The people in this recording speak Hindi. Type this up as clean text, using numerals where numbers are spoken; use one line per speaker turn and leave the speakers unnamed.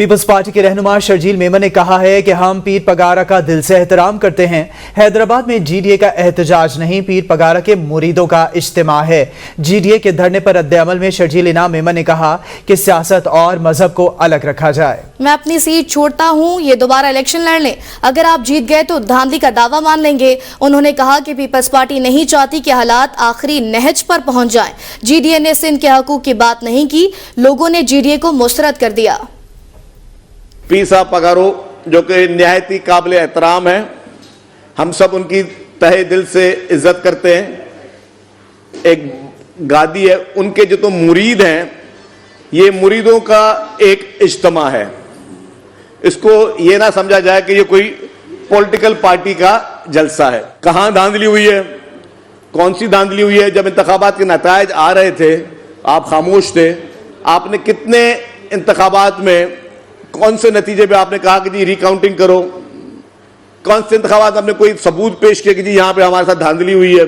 पीपल्स पार्टी के रहनुमा शर्जील मेमन ने कहा है कि हम पीर पगारा का दिल से एहतराम करते हैं। हैदराबाद में जीडीए का एहतजाज नहीं, पीर पगारा के मुरीदों का इज्तिमा है। जीडीए के धरने पर रद्द-ए-अमल में शर्जील इनाम मेमन ने कहा कि सियासत और मजहब को अलग रखा जाए।
मैं अपनी सीट छोड़ता हूं, ये दोबारा इलेक्शन लड़ लें, अगर आप जीत गए तो धांधली का दावा मान लेंगे। उन्होंने कहा कि पीपल्स पार्टी नहीं चाहती कि हालात आखिरी नहज पर पहुंच जाएं। जीडीए ने सिंध के हकूक की बात नहीं की, लोगों ने जीडीए को मुस्तरद कर दिया।
पीर साहब पगारो जो कि निहायत ही काबिल एहतराम है, हम सब उनकी तहे दिल से इज्जत करते हैं। एक गादी है, उनके जो तो मुरीद हैं, ये मुरीदों का एक इज्तिमा है। इसको ये ना समझा जाए कि ये कोई पॉलिटिकल पार्टी का जलसा है। कहां धांधली हुई है, कौन सी धांधली हुई है? जब इंतखाबात के नतायज आ रहे थे आप खामोश थे। आपने कितने इंतखाबात में कौन से नतीजे पे आपने कहा कि जी रिकाउंटिंग करो? कौन से इंतखाबात आपने कोई सबूत पेश किया कि जी यहां पे हमारे साथ धांधली हुई है?